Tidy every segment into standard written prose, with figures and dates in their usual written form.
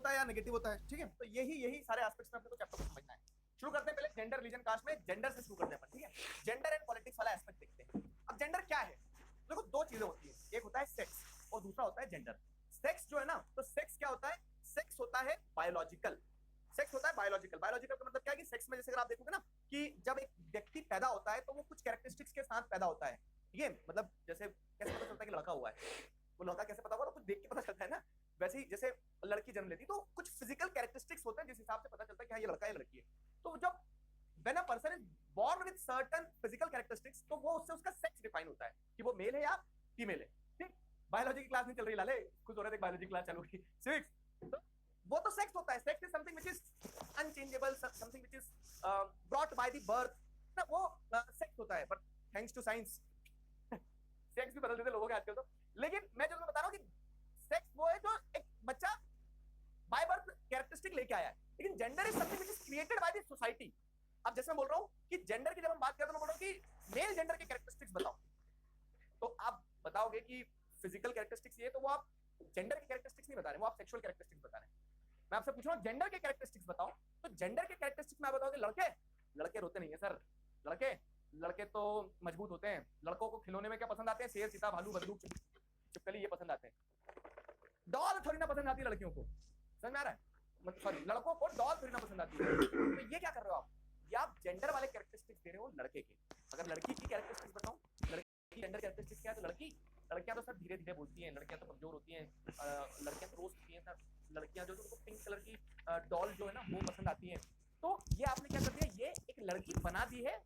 होता है या नेगेटिव होता है, ठीक है। तो यही यही सारे एस्पेक्ट्स में अपने को चैप्टर को समझना है। शुरू करते हैं पहले जेंडर, रिलीजन, कास्ट में जेंडर से शुरू करते हैं अपन, ठीक है। जेंडर एंड पॉलिटिक्स वाला एस्पेक्ट देखते हैं। अब जेंडर क्या है? देखो दो चीजें होती है, एक होता है सेक्स और दूसरा होता है जेंडर। सेक्स जो है ना, तो सेक्स क्या होता है? सेक्स होता है बायोलॉजिकल। सेक्स होता है बायोलॉजिकल। बायोलॉजिकल का मतलब क्या है कि सेक्स में जैसे अगर आप देखोगे ना कि जब एक व्यक्ति पैदा होता है तो वो कुछ कैरेक्टरिस्टिक्स के साथ पैदा होता है, ठीक है। मतलब जैसे कैसे पता चलता है कि लड़का हुआ है? वो लड़का कैसे पता होगा? तो कुछ देख के पता चलता है ना। वैसे ही जैसे लड़की जन्म लेती तो कुछ फिजिकल कैरेक्टरिस्टिक्स होते हैं जिस हिसाब से पता चलता है कि हाँ ये लड़का है, लड़की है। तो जब when a person is born with certain physical characteristics तो वो उससे उसका सेक्स डिफाइन होता है कि वो मेल है या फीमेल है, ठीक। बायोलॉजी की क्लास नहीं चल रही लाले, कुछ हो रहा है, बायोलॉजी क्लास चालू हुई सिविक्स। तो वो तो सेक्स होता है। Sex is something which is unchangeable, something which is brought by the birth ना, वो सेक्स होता है। But thanks to science sex भी बदल देते लोगों के आजकल तो। लेकिन मैं जो बता रहा हूँ कि सेक्स वो है जो एक बच्चा बाय बर्थ कैरेक्टरिस्टिक लेके आया है, लेकिन gender is something which is created by the society. अब जैसे मैं बोल रहा हूँ कि जेंडर की जब हम बात करते हैं तो मैं बोल रहा हूँ कि मेल जेंडर के कैरेक्टरिस्टिक्स बताओ, तो आप बताओगे कि फिजिकल कैरेक्टरिस्टिक्स ये, तो वो आप जेंडर के कैरेक्टरिस्टिक्स नहीं बता रहे, वो आप सेक्सुअल कैरेक्टरिस्टिक्स बता रहे हैं। मैं आपसे पूछ रहा हूँ जेंडर के कैरेक्टरिस्टिक्स बताओ, तो जेंडर के कैरेक्टरिस्टिक्स में आप बताओगे लड़के लड़के रोते नहीं है सर, लड़के लड़के तो मजबूत होते हैं, लड़कों को खिलौने में क्या पसंद आते हैं? शेर, चीता, भालू, बंदूक, चुपकली, ये पसंद आते हैं। डॉल थोड़ी ना पसंद आती है लड़कियों को, समझ में आ रहा है? सॉरी, लड़कों को डॉल थोड़ी ना पसंद आती है। तो ये क्या कर रहे हो आप? ये आप जेंडर वाले कैरेक्टरिस्टिक्स दे रहे हो लड़के के। अगर लड़की की कैरेक्टरिस्टिक्स बताऊं, लड़की जेंडर कैरेक्टरिस्टिक्स क्या है? तो लड़कियां तो सर धीरे धीरे बोलती हैं, लड़कियां तो कमजोर होती हैं, लड़कियां तो रोज होती हैं सर। लड़कियां जो उनको पिंक कलर की डॉल जो है ना वो पसंद आती है। तो ये आपने क्या कर दिया? ये एक लड़की बना दी है,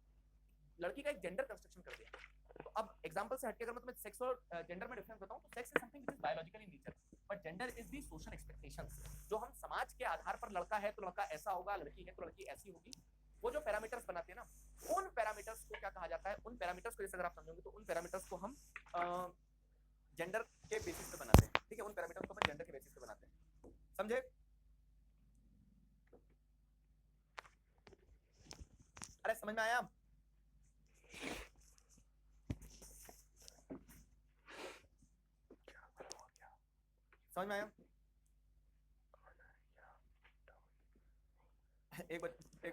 लड़की का एक जेंडर कंस्ट्रक्शन कर दिया। तो अब एग्जांपल से हटके अगर मैं तुम्हें सेक्स और जेंडर में डिफरेंस बताऊं, तो sex is something which is biological in nature, but gender is the social expectations. जो हम समाज के आधार पर, लड़का है तो लड़का ऐसा होगा, लड़की है तो लड़की ऐसी होगी, वो जो पैरामीटर्स बनाते हैं ना, उन पैरामीटर्स को क्या कहा जाता है? उन पैरामीटर्स को जैसे अगर आप समझोगे तो उन पैरामीटर्स को हम जेंडर के बेसिस पे बनाते हैं, ठीक है। उन पैरामीटर्स को हम जेंडर के बेसिस पे बनाते हैं, समझे? अरे समझ में आया? समझ में आया? एक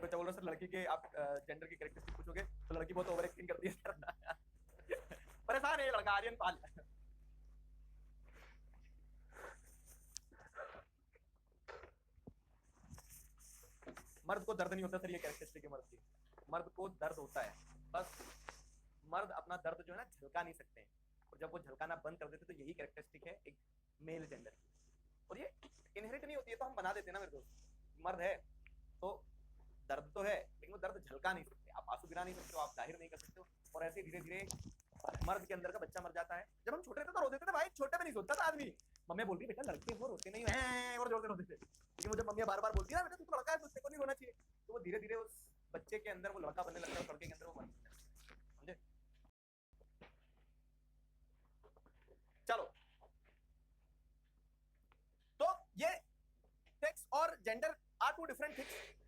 बच्चा बोल रहा है सर लड़की के आप जेंडर की कैरेक्टरिस्टिक पूछोगे तो लड़की बहुत ओवर एक्टिंग करती है सर। परेशान है लड़का, आर्यन पाल। मर्द को दर्द नहीं होता सर, ये कैरेक्टरिस्टिक है मर्द की। मर्द को दर्द होता है, बस मर्द अपना दर्द जो है ना झलका नहीं सकते हैं, और जब वो झलकाना बंद कर देते तो यही कैरेक्टरिस्टिक है एक मेल जेंडर की। और ये इनहेरिट नहीं होती है, तो हम बना देते हैं ना मेरे दोस्त। मर्द है तो दर्द तो है, लेकिन वो दर्द झलका नहीं सकते, आप आंसू गिरा नहीं सकते हो, आप जाहिर नहीं कर सकते हो। और ऐसे धीरे धीरे मर्द के अंदर का बच्चा मर जाता है। जब हम छोटे थे तो रो देते थे भाई, छोटे में नहीं सोचता था आदमी। मम्मी बोलती बेटा लड़के वो रोते नहीं है, और जोर से रोते थे। लेकिन वो जब मम्मी बार बार बोलती है ना बेटा तू तो लड़का है तो तेरे को नहीं रोना चाहिए, तो वो धीरे धीरे उस बच्चे के अंदर वो लड़का बनने लगता है, लड़के के अंदर वो मर जाता है, समझे? चलो, तो ये सेक्स और gender are two different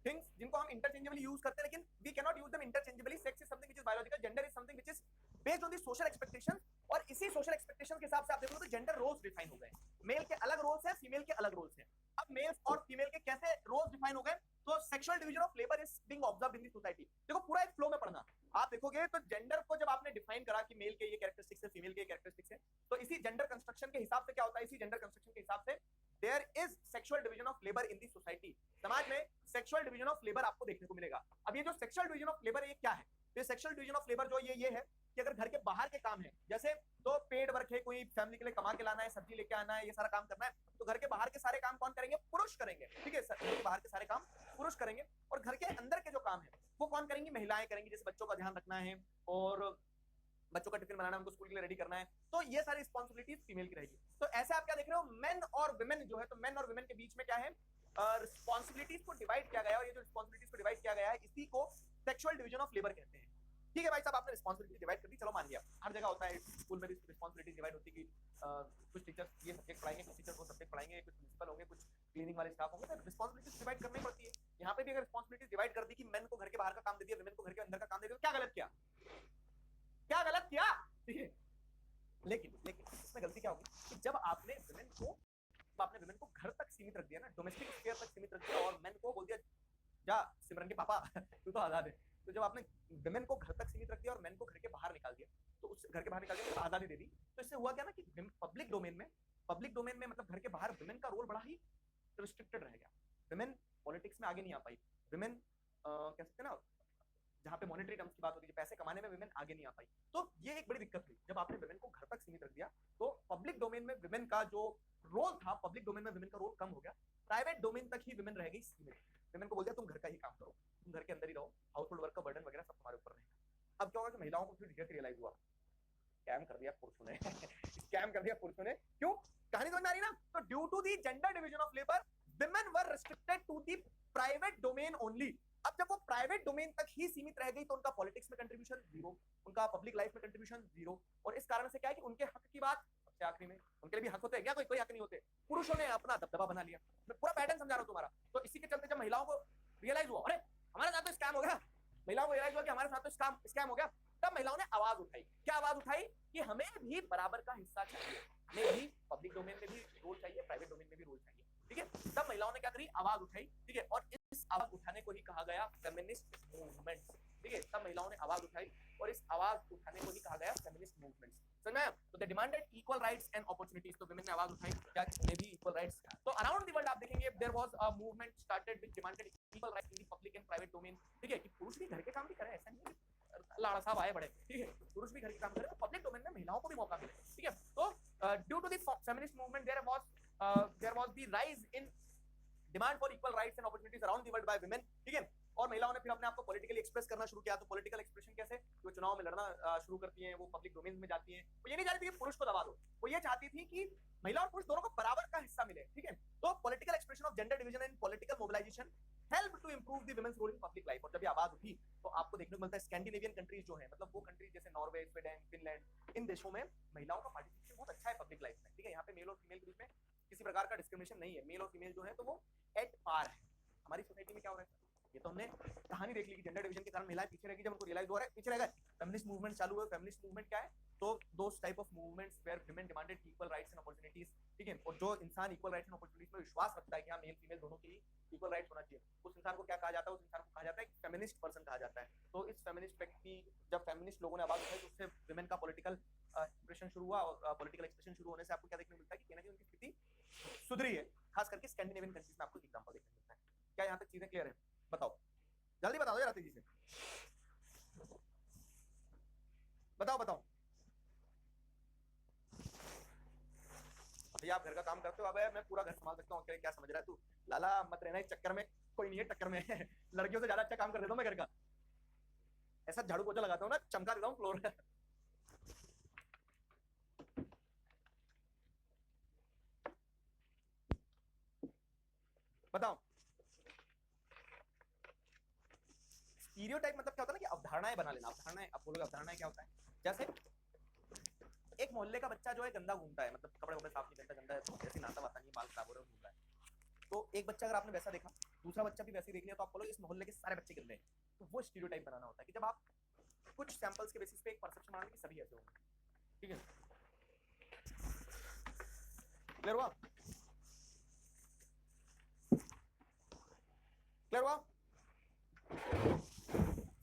things जिनको हम इंटरचेंजेबली यूज करते हैं, लेकिन we can not use them interchangeably. Sex is something which is biological, gender is something which is based on the social expectations. और इसी सोशल एक्सपेक्टेशन के हिसाब से आप देखो तो जेंडर रोल्स डिफाइन हो गए। मेल के अलग रोल्स हैं, फीमेल के अलग रोल्स हैं। अब मेल और फीमेल के कैसे रोल्स डिफाइन हो गए? तो sexual division of labour is being observed in the society. देखो पूरा एक फ्लो में पढ़ना, आप देखोगे तो जेंडर को जब आपने डिफाइन करा कि मेल के ये कैरेक्टरिस्टिक्स है, फीमेल के कैरेक्टरिस्टिक्स है, तो इसी जेंडर कंस्ट्रक्शन के हिसाब से क्या होता है? इसी जेंडर कंस्ट्रक्शन के हिसाब से there is sexual division of labour in the society. समाज में सेक्सुअल डिवीजन ऑफ लेबर आपको देखने को मिलेगा। अब ये जो सेक्सुअल डिवीजन ऑफ लेबर है ये क्या है? तो सेक्सुअल डिवीजन ऑफ लेबर जो ये है कि अगर घर के बाहर के काम है, जैसे तो पेड वर्क है, कोई फैमिली के लिए कमा के लाना है, सब्जी लेके आना है, ये सारा काम करना है, तो घर के बाहर के सारे काम कौन करेंगे? पुरुष करेंगे, ठीक है। घर के बाहर के सारे काम पुरुष करेंगे, और घर के अंदर के जो काम है वो कौन करेंगी? महिलाएं करेंगी। जैसे बच्चों का ध्यान रखना है और बच्चों का टिफिन बनाना, उनको स्कूल के लिए रेडी करना है, तो ये सारी रिस्पॉन्सिबिलिटीज फीमेल की रहेगी। तो ऐसे आप क्या देख रहे हो? मेन और वुमेन जो है, तो मेन और वुमेन के बीच में क्या है? रिस्पॉन्सिबिलिटीज को डिवाइड किया गया है, और ये जो रिस्पॉन्सिबिलिटीज को डिवाइड किया गया है इसी को सेक्सुअल डिवीजन ऑफ लेबर कहते हैं। ठीक है भाई साहब, आपने रिस्पॉन्सिबिलिटी डिवाइड कर दी, चलो मान लिया। हर जगह होता है, स्कूल में भी रिस्पॉन्सिबिलिटी डिवाइड होती है कि कुछ टीचर्स ये सब्जेक्ट पढ़ाएंगे, कुछ टीचर्स वो सब्जेक्ट पढ़ाएंगे, कुछ प्रिंसिपल होंगे, कुछ क्लीनिंग वाले स्टाफ होंगे, तो रिस्पॉन्सिबिलिटीज डिवाइड करनी पड़ती है। यहाँ पे भी अगर रिस्पॉन्सिबिलिटीज डिवाइड कर दी कि मेन को घर के बाहर का काम दे दिया, वुमेन को घर के अंदर का काम दे दिया, तो क्या गलत किया? क्या गलत किया? ठीक है, लेकिन इसमें गलती क्या होगी कि जब आपने वुमेन को जब आपने विमेन को घर तक सीमित रख दिया ना, डोमेस्टिक स्फीयर तक सीमित रख दिया और मेन को बोल दिया जा सिमरन के पापा तू तो आजाद है, तो जब आपने विमेन को घर तक सीमित रख दिया और मेन को घर के बाहर निकाल दिया, तो उस घर के बाहर निकाल दिया आजादी दे दी, तो इससे हुआ क्या ना कि पब्लिक डोमेन में मतलब घर के बाहर विमेन का रोल बड़ा ही रिस्ट्रिक्टेड रह गया। विमेन पॉलिटिक्स में आगे नहीं आ पाई, विमेन कह सकते हैं ना जहाँ पे मॉनेटरी टर्म्स की बात होती है, पैसे कमाने में विमेन आगे नहीं आ पाई। तो ये एक बड़ी दिक्कत हुई जब आपने विमेन को घर तक सीमित रख दिया, तो पब्लिक डोमेन में विमेन का जो रोल था, पब्लिक डोमेन में विमेन का रोल कम हो गया, प्राइवेट डोमेन तक ही विमेन रह गई सीमित। विमेन को बोल दिया तुम घर का ही काम करो, तुम घर के अंदर ही रहो, हाउस होल्ड वर्क का बर्डन वगैरह सब तुम्हारे ऊपर रहेगा। अब क्या होगा कि महिलाओं को फिर धीरे रियलाइज हुआ स्कैम कर दिया पुरुषों ने स्कैम कर दिया पुरुषों ने। क्यों? कहानी समझ में आ रही ना? तो due to the gender division of labour, women were restricted to the private domain only. अब जब वो प्राइवेट डोमेन तक ही सीमित रह गई तो उनका पॉलिटिक्स में कंट्रीब्यूशन जीरो, उनका पब्लिक लाइफ में कंट्रीब्यूशन जीरो। और इस कारण से क्या है कि उनके हक की बात सबसे आखिरी में, उनके लिए भी हक होते हैं क्या? कोई हक नहीं होते। पुरुषों ने अपना दबदबा बना लिया। मैं पूरा पैटर्न समझा रहा हूं तुम्हारा। तो इसी के चलते जब महिलाओं को रियलाइज हुआ अरे हमारे साथ तो स्कैम हो गया, महिलाओं को रियलाइज हुआ कि हमारे साथ तो स्कैम हो गया, तब महिलाओं ने आवाज उठाई। क्या आवाज उठाई? कि हमें भी बराबर का हिस्सा चाहिए, हमें भी पब्लिक डोमेन में भी रोल चाहिए, प्राइवेट डोमेन में भी रोल चाहिए। ठीक है, तब महिलाओं ने क्या करी? आवाज उठाई। ठीक है, और इस आवाज उठाने को ही कहा गया फेमिनिस्ट मूवमेंट। ठीक है, तब महिलाओं ने आवाज उठाई और इस आवाज उठाने को ही कहा गया फेमिनिस्ट मूवमेंट। समझ में आया? तो they demanded equal rights and opportunities. तो विमेन ने आवाज उठाई क्या उन्हें भी इक्वल राइट्स। तो अराउंड द वर्ल्ड आप देखेंगे there was a movement started which demanded equal rights in the public and private domain. ठीक है, कि पुरुष भी घर के काम भी करें, ऐसा नहीं है लाड़ा साहब आए बड़े। ठीक है, पुरुष भी घर के काम करें, तो पब्लिक डोमेन में महिलाओं को भी मौका मिले। ठीक है, तो due to the feminist movement there was the rise in demand for equal rights and opportunities around the world by women. ठीक है, और महिलाओं ने फिर अपने आप को पॉलिटिकली एक्सप्रेस करना शुरू किया। तो पॉलिटिकल एक्सप्रेशन कैसे? वो चुनाव में लड़ना शुरू करती हैं, वो पब्लिक डोमेन में जाती हैं। वो ये नहीं चाहती थी कि पुरुष को दबा दो, वो ये चाहती थी कि महिला और पुरुष दोनों को बराबर का हिस्सा मिले। ठीक है, तो political expression of gender division and political mobilisation help to improve the women's role in public life. और जब ये आवाज उठी तो आपको देखने को मिलता है स्कैंडिनेवियन कंट्रीज जो है, मतलब वो कंट्रीज जैसे नॉर्वे, स्वीडन, फिनलैंड, इन देशों में महिलाओं का पार्टिसिपेशन बहुत अच्छा है पब्लिक लाइफ में। ठीक है, यहाँ पे मेल और फीमेल के बीच में किसी प्रकार का डिस्क्रिमिनेशन नहीं है, मेल और फीमेल जो है तो वो एट पार है। हमारी सोसाइटी में क्या हो रहा है? ये तो हमने कहानी देख ली कि जेंडर डिवीजन के कारण महिलाएं पीछे रह गई। जब उनको रियलाइज हो रहा है पीछे रह गए, फेमिनिस्ट मूवमेंट चालू हुआ। फेमिनिस्ट मूवमेंट क्या है? तो those type of movements where women demanded equal rights and opportunities. ठीक है, और जो इंसान इक्वल राइट्स एंड अपॉर्चुनिटीज में विश्वास रखता है कि हाँ मेल फीमेल दोनों के लिए इक्वल राइट्स होना चाहिए, उस इंसान को क्या कहा जाता है? उस इंसान को कहा जाता है फेमिनिस्ट पर्सन कहा जाता है। तो इस फेमिनिस्ट व्यक्ति, जब फेमिनिस्ट लोगों ने आवाज उठाई तो उससे वुमेन का पॉलिटिकल एक्सप्रेशन शुरू हुआ। और पॉलिटिकल एक्सप्रेशन शुरू होने से आपको क्या देखने को मिलता है कि कहीं ना कहीं उनकी स्थिति सुधरी है। खास करके स्कैंडिनेवियन कंट्रीज में आपको एग्जांपल देखने को मिलता है। क्या यहाँ तक चीजें क्लियर है? बताओ, जल्दी बताओ यार तेजी से, बताओ बताओ। भैया आप घर का काम करते हो? अब मैं पूरा घर संभाल सकता हूँ, क्या समझ रहा है तू? लाला मत रहना इस चक्कर में, कोई नहीं है टक्कर में लड़कियों से ज्यादा अच्छा काम कर देता हूँ मैं घर का। ऐसा झाड़ू पोछा लगाता हूँ ना, चमका देता हूँ फ्लोर बताओ। स्टीरियोटाइप मतलब क्या होता है ना कि अवधारणाएं बना लेना। अवधारणाएं, आप बोलोगे अवधारणाएं क्या होता है? जैसे एक मोहल्ले का बच्चा जो है गंदा घूमता है, मतलब कपड़े वपड़े साफ नहीं करता, गंदा है, जैसे नाता वाता नहीं, बाल खराब हो रहे हैं, घूमता है। तो एक बच्चा अगर आपने वैसा देखा, दूसरा बच्चा भी वैसे ही देख लिया, तो आप बोलोगे इस मोहल्ले के सारे बच्चे गंदे हैं। तो वो स्टीरियोटाइप बनाना होता है कि जब आप कुछ सैंपल्स के बेसिस पे एक परसेप्शन बनाने की सभी ऐसे होंगे। ठीक है, क्लियर हुआ? क्लियर हुआ?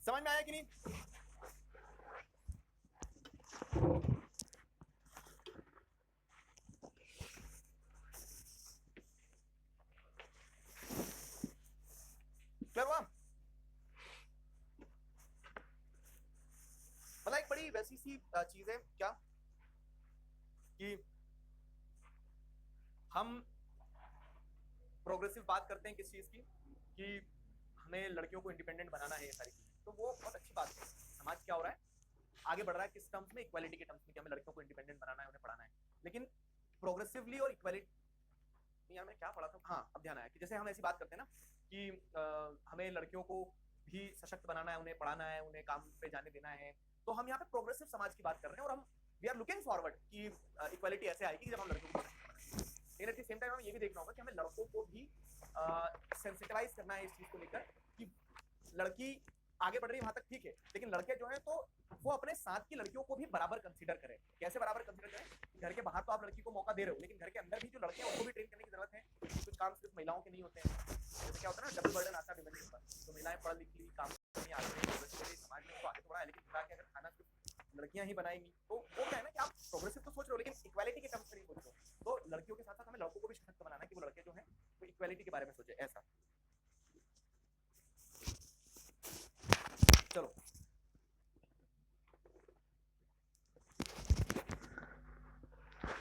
समझ में आया कि नहीं? क्लियर हुआ? मतलब एक बड़ी वैसी सी चीज है क्या कि हम प्रोग्रेसिव बात करते हैं किस चीज की, कि हमें लड़कियों को इंडिपेंडेंट बनाना है, ये सारी चीजें, तो वो बहुत अच्छी बात है। समाज क्या हो रहा है? आगे बढ़ रहा है किस टर्म्स में? इक्वालिटी के टर्म्स में, कि हमें लड़कियों को इंडिपेंडेंट बनाना है, उन्हें पढ़ाना है। लेकिन प्रोग्रेसिवली और इक्वालिटी, यार मैं क्या पढ़ा था, हाँ अब ध्यान आया कि जैसे हम ऐसी बात करते हैं ना कि हमें लड़कियों को भी सशक्त बनाना है, उन्हें पढ़ाना है, उन्हें काम पे जाने देना है, तो हम यहाँ पे प्रोग्रेसिव समाज की बात कर रहे हैं और हम वी आर लुकिंग फॉरवर्ड कि इक्वालिटी ऐसे आएगी जब हम लड़कियों को बनाएंगे। लेकिन एट द सेम टाइम हमें ये भी देखना होगा कि हमें लड़कों को भी सेंसिटाइज करना है इस चीज को लेकर कि लड़की आगे बढ़ रही है वहां तक ठीक है, लेकिन लड़के जो है तो वो अपने साथ की लड़कियों को भी बराबर कंसीडर करें। कैसे बराबर कंसीडर करें? घर के बाहर तो आप लड़की को मौका दे रहे हो, लेकिन घर के अंदर भी जो लड़के हैं उनको भी ट्रेन करने की जरूरत है। कुछ काम सिर्फ महिलाओं के नहीं होते हैं। जैसे क्या होता है ना, डबल बर्डन आता है विमेन के ऊपर। तो महिलाएं पढ़ लिख ली, काम करनी आगे नहीं, समाज में तो आगे बढ़ा है, लेकिन बुरा के अगर खाना सिर्फ लड़कियां ही बनाएंगी तो वो क्या है ना कि आप प्रोग्रेसिव तो सोच रहे हो लेकिन इक्वालिटी के टर्म्स में नहीं सोच रहे हो। तो लड़कियों के साथ साथ हमें लड़कों को भी सशक्त बनाना है कि वो लड़के जो है वो इक्वालिटी के बारे में सोचे। ऐसा चलो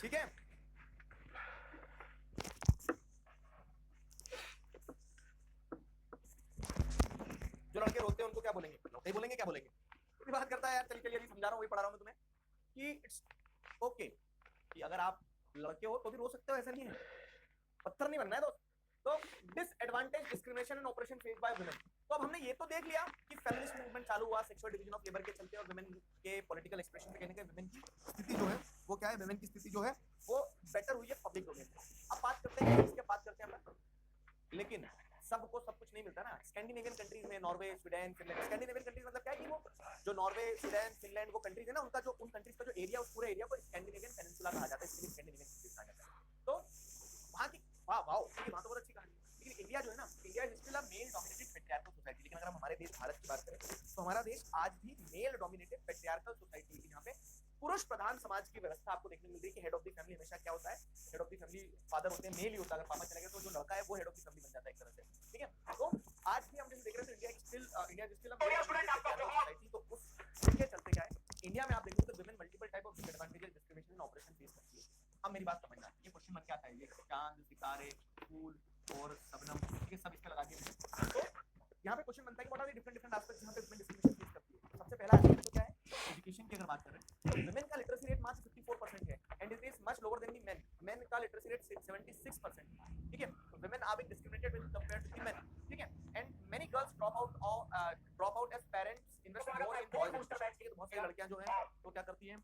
ठीक है। जो लड़के रोते हैं उनको क्या बोलेंगे? लड़के बोलेंगे, क्या बोलेंगे? तो बात करता है यार, चलिए अभी समझा रहा हूँ, वही पढ़ा रहा हूँ मैं तुम्हें कि इट्स ओके कि अगर आप लड़के हो तो भी रो सकते हो, ऐसा नहीं है। पत्थर नहीं बनना है दोस्त। तो disadvantage, discrimination and operation face by women. तो अब हमने ये तो देख लिया कि फेमिनिस्ट मूवमेंट चालू हुआ सेक्सुअल डिवीजन ऑफ लेबर के चलते, और वुमेन के पॉलिटिकल एक्सप्रेशन पे कहने के वुमेन की स्थिति जो है वो क्या है, वुमेन की स्थिति जो है वो बेटर हुई है पब्लिक डोमेन में। अब बात करते हैं इसके, बात करते हैं हम, लेकिन सबको सब कुछ नहीं मिलता ना। स्कैंडिनेवियन कंट्रीज में, Norway, Sweden, Finland, Scandinavian countries मतलब क्या है कि वो जो नॉर्वे, स्वीडन, फिनलैंड वो कंट्रीज है ना, उनका जो उन कंट्रीज का जो एरिया, उस पूरे एरिया को स्कैंडिनेवियन पेनिनसुला कहा जाता है, इसलिए स्कैंडिनेवियन कंट्रीज कहा जाता है। तो वहां की वाह वाह, वहां तो बहुत अच्छी कहानी है। लेकिन इंडिया जो है ना, India is still a male dominated patriarchal society. लेकिन अगर हम हमारे देश भारत की बात करें तो हमारा देश आज भी मेल डोमिनेटेड पेट्रियार्कल सोसाइटी है। यहाँ पे पुरुष प्रधान समाज की व्यवस्था आपको देखने मिल रही है कि हेड ऑफ द फैमिली हमेशा क्या होता है, head of the family father होते हैं, मेल ही होता है। अगर पापा चले गए तो जो लड़का है वो हेड ऑफ द फैमिली बन जाता है एक तरह से, ठीक है। तो आज भी हम जैसे देख रहे हैं, इंडिया स्टिल अ सोसाइटी। तो उसके चलते क्या है, इंडिया में आप देखोगे तो women multiple type of disadvantages, discrimination and operation face करती है। अब मेरी बात समझना, ये क्वेश्चन मन क्या आता है, ये चांद, सितारे, फूल और शबनम, ठीक है, सब इस पे लगा दिए। तो यहाँ पे क्वेश्चन बनता है कि what are the different different aspects जहाँ पे विमेन डिस्क्रिमिनेशन फेस करती है। सबसे पहला एस्पेक्ट तो क्या है, एजुकेशन की अगर बात करें तो विमेन का लिटरेसी रेट मात्र 54% है, and it is much lower than the men. Men का लिटरेसी रेट 76%, ठीक है। Women are being discriminated with compared to the men, ठीक है। And many girls drop out as parents invest more in boys education, ठीक है। तो बहुत सारी लड़कियां जो हैं वो क्या करती हैं,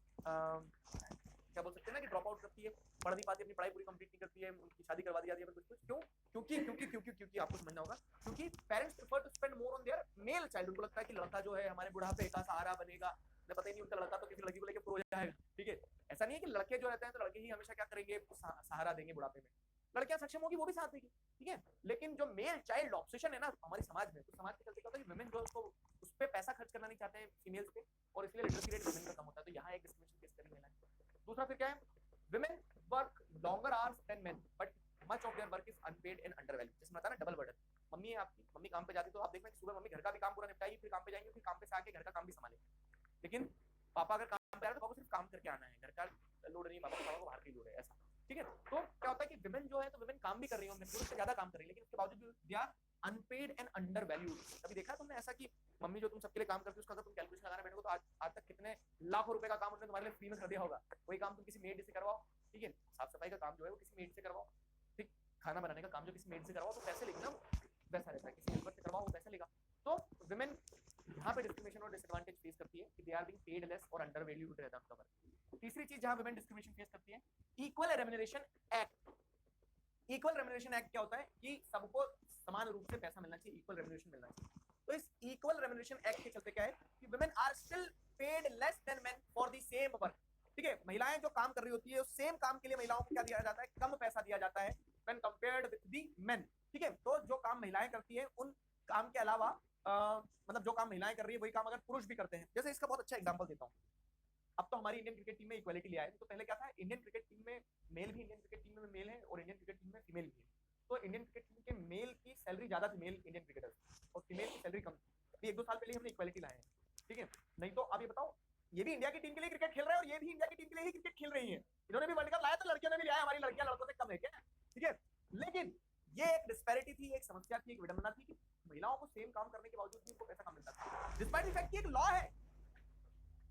क्या बोल सकते हैं ना कि ड्रॉप आउट करती है, पढ़ नहीं पाती, अपनी पढ़ाई पूरी कंप्लीट नहीं करती है, उनकी शादी करवा दी जाती है कुछ कुछ। क्यों? क्योंकि आपको समझना होगा, क्योंकि parents prefer to spend more on their male child. उनको लगता है कि लड़का जो है हमारे बुढ़ापे का सहारा बनेगा। उन्हें पता ही नहीं, उनका लड़का तो किसी लड़की को लेकर प्रो जाएगा, ठीक है। ऐसा नहीं है कि लड़के जो रहते हैं तो लड़के ही हमेशा क्या करेंगे, सहारा देंगे बुढ़ापे में। लड़कियां सक्षम होगी वो भी साथ देगी, ठीक है। लेकिन जो मेल चाइल्ड ऑब्सेशन है ना हमारे समाज में, तो समाज के चलते क्या होता है कि वुमेन जो उसको उस पे पैसा खर्च करना नहीं चाहते हैं फीमेल्स पे, और इसलिए लिटरेसी रेट वुमेन का कम होता है। तो यहाँ एक डिस्क्रिमिनेशन केस करेंगे ना। दूसरा फिर क्या है, women work longer hours than men but much of their work is unpaid and undervalued। जिसमें आता है ना डबल बर्डन। मम्मी है आपकी, मम्मी काम पे जाती तो आप देखना कि सुबह मम्मी घर का भी काम पूरा निपटाएगी, फिर काम पे जाएंगे, फिर काम पे से आके घर का काम भी संभालेंगे। लेकिन पापा अगर काम पे आ रहे तो पापा सिर्फ काम करके आना है, घर का लोड नहीं, पापा को बाहर की लोड है, ऐसा, ठीक है। तो क्या होता है कि विमेन जो है तो विमेन काम भी कर रही है, पुरुष से ज्यादा काम कर रही है, लेकिन उसके बावजूद they are unpaid and undervalued. कभी देखा तुमने ऐसा कि मम्मी जो तुम सबके लिए काम करती है उसका अगर तुम कैलकुलेशन लगाने बैठोगे तो आज तक कितने लाखों रुपए का काम उन्होंने तुम्हारे लिए फ्री में कर दिया होगा। वही काम तुम किसी मेड से करवाओ, ठीक है। साफ सफाई का काम जो है वो किसी मेड से करवाओ, ठीक। खाना बनाने का काम जो किसी मेड से करवाओ तो पैसे लेगी ना, वैसा रहता है। किसी हेल्पर से करवाओ वो पैसे लेगा। तो विमेन यहाँ पे डिस्क्रिमिनेशन और डिसएडवांटेज फेस करती है कि they are being paid less और अंडर वैल्यूड रहता है उनका वर्क। तीसरी चीज जहाँ विमेन डिस्क्रिमिनेशन फेस करती है, equal remuneration act. Equal remuneration act क्या होता है कि सबको समान रूप से पैसा मिलना चाहिए, इक्वल रेम्यूनरेशन मिलना चाहिए। तो इस इक्वल रेम्यूनरेशन एक्ट के चलते क्या है कि women are still paid less than men for the same work, ठीक है। महिलाएं जो काम कर रही होती है उस सेम काम के लिए महिलाओं को क्या दिया जाता है, कम पैसा दिया जाता है when compared with the men, ठीक है। तो जो काम महिलाएं करती है उन काम के अलावा मतलब जो काम महिलाएं कर रही है वही काम अगर पुरुष भी करते हैं। जैसे इसका बहुत अच्छा एग्जांपल देता हूं, अब तो हमारी इंडियन क्रिकेट टीम में इक्वालिटी ले आए, तो पहले क्या था, इंडियन क्रिकेट टीम में मेल भी, इंडियन क्रिकेट टीम में मेल है और इंडियन क्रिकेट टीम में फीमेल भी है। तो इंडियन क्रिकेट टीम के मेल की सैलरी ज्यादा थी, मेल इंडियन क्रिकेटर्स, और फीमेल की सैलरी कम थी। अभी 1-2 साल पहले हमने इक्वालिटी लाए हैं, ठीक है। नहीं तो आप ये बताओ, ये भी इंडिया की टीम के लिए क्रिकेट खेल रहे हैं और ये भी इंडिया की टीम के लिए ही क्रिकेट खेल रही है। इन्होंने भी वर्ल्ड कप लाया तो लड़कियों ने भी लिया, हमारी लड़कियां लड़कों से कम है क्या, ठीक है। लेकिन ये एक डिस्पैरिटी थी, एक समस्या थी, एक विडंबना थी कि महिलाओं को सेम काम करने के बावजूद भी उनको पैसा कम मिलता था, डिस्पाइट द फैक्ट कि एक लॉ है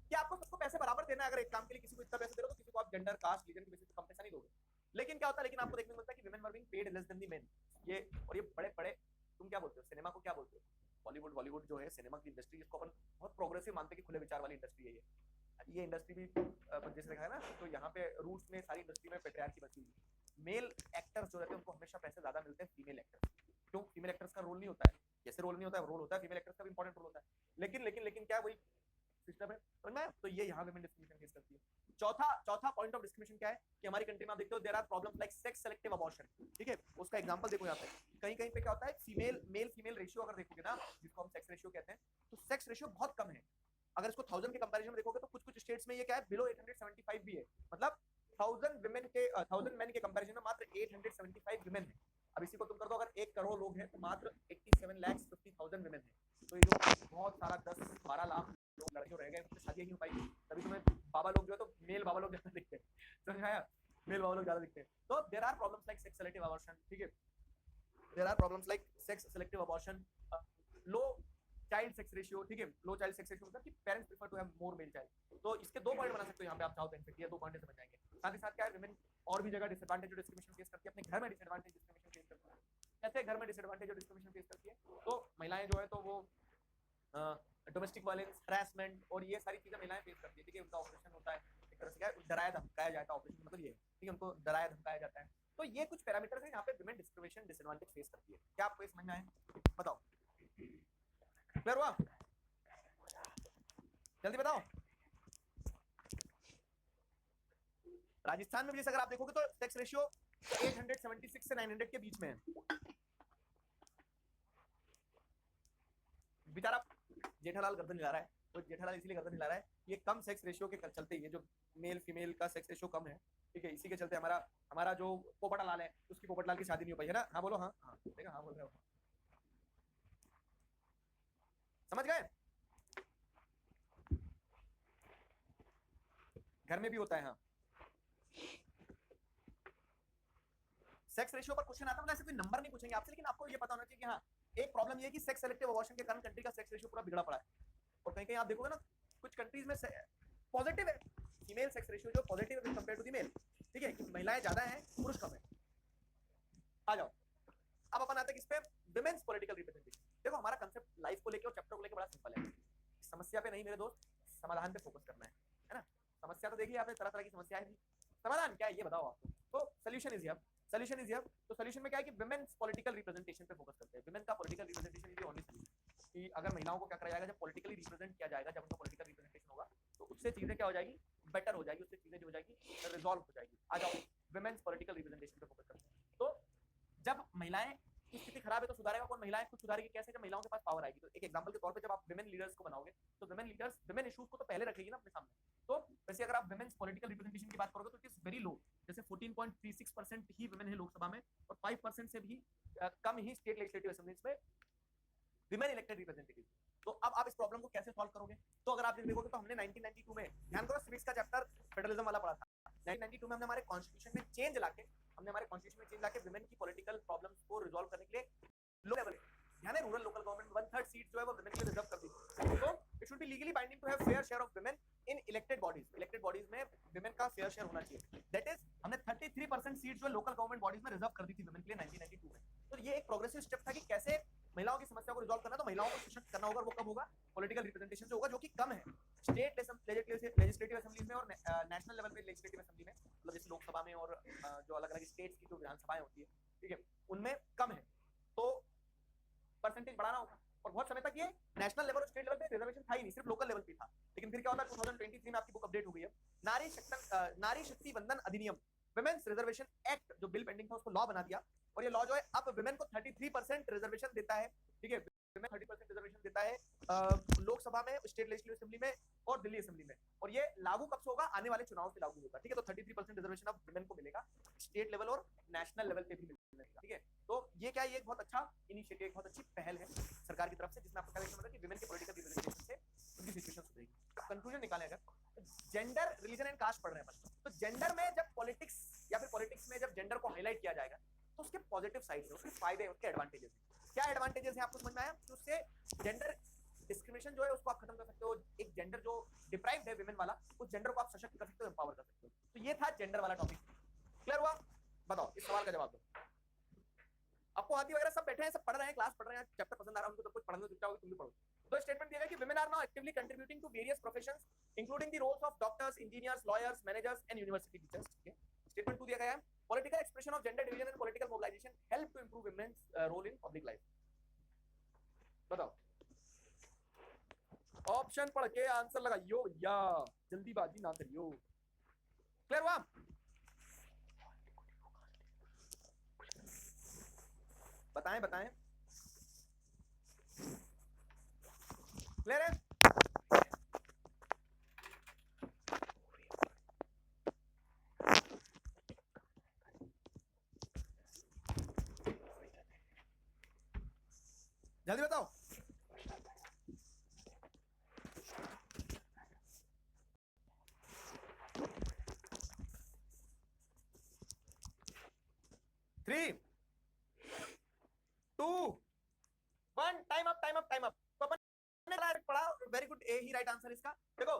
कि आपको सबको पैसे बराबर देना है। अगर एक काम के लिए किसी को इतना पैसे दे रहे हो तो किसी को आप जेंडर, कास्ट, रिलीजन की बेसिस पे कम पैसा नहीं दोगे। लेकिन क्या होता है, लेकिन आपको देखने को मिलता है कि women were being paid less then the main. ये और ये बड़े बड़े, तुम क्या बोलते हो, सिनेमा को क्या बोलते हो, बॉलीवुड बॉलीवुड जो है सिनेमा की इंडस्ट्री, जिसको अपन बहुत प्रोग्रेसिव मानते हैं कि खुले विचार वाली इंडस्ट्री है ये इंडस्ट्री भी जैसे देखा है ना, तो यहाँ पे रूट्स में सारी इंडस्ट्री में पेट्रियार्की बची हुई है। मेल एक्टर्स जो रहते हैं उनको हमेशा पैसे ज्यादा मिलते हैं फीमेल एक्टर्स। क्यों? फीमेल एक्टर्स का रोल नहीं होता है, जैसे रोल नहीं होता है, रोल होता है, फीमेल एक्टर्स का भी इंपॉर्टेंट रोल होता है। लेकिन लेकिन लेकिन क्या, वही सिस्टम है, समझ में आया? तो ये यहाँ विमेन डिस्क्रिमिनेशन फेस करती है। चौथा पॉइंट ऑफ डिस्क्रिमिनेशन क्या है कि हमारी कंट्री में आप देखते हो there are problems like sex selective abortion, ठीक है? उसका एग्जांपल देखो यहाँ पे, कहीं कहीं पे क्या होता है, फीमेल मेल फीमेल रेशियो अगर देखोगे ना, जिसको हम सेक्स रेशियो कहते हैं, तो सेक्स रेशियो बहुत कम है। अगर इसको 1000 के कंपैरिजन में देखोगे तो कुछ कुछ स्टेट्स में ये क्या है, बिलो 875 भी है, मतलब 1000 मेन के कंपैरिजन में मात्र 875 विमेन है। अब इसी को तुम कर दो, अगर 1 करोड़ लोग हैं तो मात्र 87,50,000 विमेन है। तो ये जो बहुत सारा 10-12 लाख लोग लड़कियों रह गए, उनसे शादी नहीं हो पाई, तभी तुम्हें बाबा लोग जो है तो मेल बाबा लोग ज्यादा दिखते हैं, समझ में आया? मेल बाबा लोग ज्यादा दिखते हैं। तो there are problems like sex selective abortion, ठीक है? There are problems like sex selective abortion, low child sex ratio, ठीक है? लो चाइल्ड सेक्स रेशियो मतलब कि parents prefer to have more male child. तो इसके 2 पॉइंट बना सकते हो यहाँ पे आप चाहो तो, इनफैक्ट ये 2 पॉइंट समझ जाएंगे। साथ ही साथ क्या है, विमेन और भी जगह डिसएडवांटेज और डिस्क्रिमिनेशन फेस करती है, अपने घर में डिसएडवांटेज डिस्क्रिमिनेशन फेस करती है। कैसे घर में डिसएडवांटेज और डिस्क्रिमिनेशन फेस करती है? तो महिलाएं जो है तो वो डोमेस्टिक वायलेंस, हरासमेंट और ये सारी चीजें महिलाएं फेस करती है, ठीक है? उनका ऑपरेशन होता है, एक तरह से क्या है, डराया धमकाया जाता है, ऑपरेशन मतलब ये, ठीक है? उनको डराया धमकाया जाता है। तो ये कुछ पैरामीटर्स हैं यहाँ पे विमेन डिस्क्रिमिनेशन डिसएडवांटेज फेस करती है। क्या आपको ये समझ में आया? बताओ, क्लियर हुआ? जल्दी बताओ। राजस्थान में भी जैसे अगर आप देखोगे तो सेक्स रेशियो 876 से 900 के बीच में है। बेचारा जेठालाल गर्दन हिला रहा है, तो जेठालाल इसलिए गर्दन हिला रहा है, ये कम सेक्स रेशियो के चलते, ये जो मेल फीमेल का सेक्स रेशियो कम है, ठीक है, इसी के चलते हमारा जो पोपटलाल है, उसकी पोपटलाल की शादी नहीं हो पाई है ना? हाँ बोलो, हाँ हाँ, देखा, हाँ बोल रहे हो, समझ गए? घर में भी होता है, हाँ। सेक्स रेशियो पर क्वेश्चन आता है, ऐसे कोई नंबर नहीं पूछेंगे आपसे, लेकिन आपको ये पता होना चाहिए कि हाँ, एक प्रॉब्लम ये है कि सेक्स सेलेक्टिव अबॉर्शन के कारण कंट्री का सेक्स रेशियो पूरा बिगड़ा पड़ा है। और कहीं कहीं आप देखोगे ना, कुछ कंट्रीज में पॉजिटिव है, फीमेल सेक्स रेशियो जो पॉजिटिव है कंपेयर टू द मेल, ठीक है, कि महिलाएं ज्यादा हैं, पुरुष कम है। आ जाओ, अब अपन आते हैं किस पे, विमेन्स पॉलिटिकल रिप्रेजेंटेशन। देखो हमारा कांसेप्ट लाइफ को लेकर और चैप्टर को लेकर बड़ा सिंपल है, समस्या पे नहीं मेरे दोस्त, समाधान पे फोकस करना है ना? समस्या तो देखिए आपने, तरह तरह की समस्या है, समाधान क्या है ये बताओ आपको। तो solution is here, solution is here. तो सोल्यूशन में क्या है कि विमेन्स पॉलिटिकल रिप्रेजेंटेशन पे फोकस करते हैं। विमेन का political representation is the only solution, कि अगर महिलाओं को क्या करा जाएगा, जब पॉलिटिकली रिप्रेजेंट किया जाएगा, जब उनका पॉलिटिकल रिप्रेजेंटेशन होगा, तो उससे चीजें क्या हो जाएगी, बेटर हो जाएगी, उससे चीजें जो हो जाएगी रिजॉल्व हो जाएगी। आ जाओ, विमेन्स पॉलिटिकल रिप्रेजेंटेशन पे फोकस करते हैं। तो जब महिलाएं की स्थिति खराब है तो सुधारेगा कौन? महिलाएं खुद सुधारेगी कैसे? जब महिलाओं के पास पावर आएगी। तो एक एग्जांपल के तौर पे जब आप विमेन लीडर्स को बनाओगे, तो विमेन लीडर्स विमेन इश्यूज को तो पहले रखेगी ना अपने सामने। तो वैसे अगर आप विमेन्स पॉलिटिकल रिप्रेजेंटेशन की बात करोगे तो इट इज वेरी लो, जैसे 14.36% ही विमेन है लोकसभा में, और 5% से भी कम ही स्टेट लेजिस्लेटिव असेंबलीज में विमेन इलेक्टेड रिप्रेजेंटेटिव। तो अब आप इस प्रॉब्लम को कैसे सॉल्व करोगे? तो अगर आप देखोगे तो हमने 1992 में, ध्यान करो, सिविक्स का चैप्टर फेडरलिज्म वाला पढ़ा था। 1992 में हमने हमारे कॉन्स्टिट्यूशन में चेंज लाके विमेन की पॉलिटिकल प्रॉब्लम्स को रिजॉल्व करने के लिए लो लेवल, ध्यान है, रूरल लोकल गवर्नमेंट 1/3 सीट जो है वो विमेन के लिए रिजर्व कर दी। तो it should be legally binding to have fair share of women in elected bodies में विमेन का फेयर शेयर होना चाहिए। दैट इज हमने 33% सीट जो लोकल गवर्नमेंट बॉडीज में रिजर्व कर दी थी विमेन के लिए 1992 में। तो ये एक प्रोग्रेसिव स्टेप था कि कैसे महिलाओं की समस्या को रिजॉल्व करना। तो महिलाओं को सशक्त करना होगा, वो कब होगा? पॉलिटिकल रिप्रेजेंटेशन से होगा, जो कि कम है स्टेट लेजिस्लेटिव असेंबलीज में और नेशनल लेवल पे लेजिस्लेटिव असेंबली में, मतलब जैसे लोकसभा में और जो अलग अलग स्टेट्स की जो विधानसभाएं होती है, ठीक है, उनमें कम है। तो परसेंटेज बढ़ाना होगा। और बहुत समय तक ये नेशनल लेवल और स्टेट लेवल पे रिजर्वेशन था ही नहीं, सिर्फ लोकल लेवल पे था। लेकिन फिर क्या होता है, 2023 में आपकी बुक अपडेट हो गई है, नारी शक्ति वंदन अधिनियम, विमेन्स रिजर्वेशन एक्ट, जो बिल पेंडिंग था उसको लॉ बना दिया। और ये लॉ जो है अब विमेन को 33% रिजर्वेशन देता है, ठीक है, विमेन 30% रिजर्वेशन देता है लोकसभा में, स्टेट लेजिस्लेटिव असेंबली में और दिल्ली असेंबली में। और ये लागू कब से होगा? आने वाले चुनाव से लागू होगा, ठीक है। तो 33% रिजर्वेशन अब विमेन को मिलेगा, स्टेट लेवल और नेशनल लेवल पे भी मिलेगा, ठीक है। तो ये क्या है, ये एक बहुत अच्छा इनिशिएटिव, बहुत अच्छी पहल है सरकार की तरफ से, जिसमें आपको क्या देखना कि विमेन के पॉलिटिकल रिप्रेजेंटेशन से उनकी सिचुएशन सुधरेगी। कंक्लूजन निकालें अगर जेंडर, रिलीजन एंड कास्ट पढ़ रहे हैं अपन, तो जेंडर में जब पॉलिटिक्स या फिर पॉलिटिक्स में जब जेंडर को हाईलाइट किया जाएगा तो उसके पॉजिटिव साइड है, उसके फायदे हैं, उसके एडवांटेजेस हैं। क्या एडवांटेजेस हैं आपको समझ में आया? तो उससे जेंडर डिस्क्रिमिनेशन जो है उसको आप खत्म कर सकते हो। एक जेंडर जो डिप्राइव्ड है विमेन वाला, उस जेंडर को आप सशक्त कर सकते हो, एम्पावर कर सकते हो। तो ये था जेंडर वाला टॉपिक। क्लियर हुआ? बताओ, इस सवाल का जवाब दो। आपको आदि वगैरह सब बैठे हैं, सब पढ़ रहे हैं, क्लास पढ़ रहे हैं, चैप्टर पसंद आ रहा है उनको, तो कुछ पढ़ने को इच्छा होगी तुम भी पढ़ो। तो स्टेटमेंट दिया गया कि women are now actively contributing to various professions including the roles of doctors, engineers, lawyers, managers and university teachers. ठीक है, स्टेटमेंट 2 दिया गया है, political expression of gender division and political mobilization help to improve women's role in public life. बताओ option पढ़ के answer लगाइयो या जल्दीबाजी ना करियो। क्लियर हुआ? बताएं बताएं, क्लियर है? जल्दी बताओ। Three two one, time up time up time up. तो अपन ने पढ़ा, वेरी गुड, ए ही राइट आंसर इसका। देखो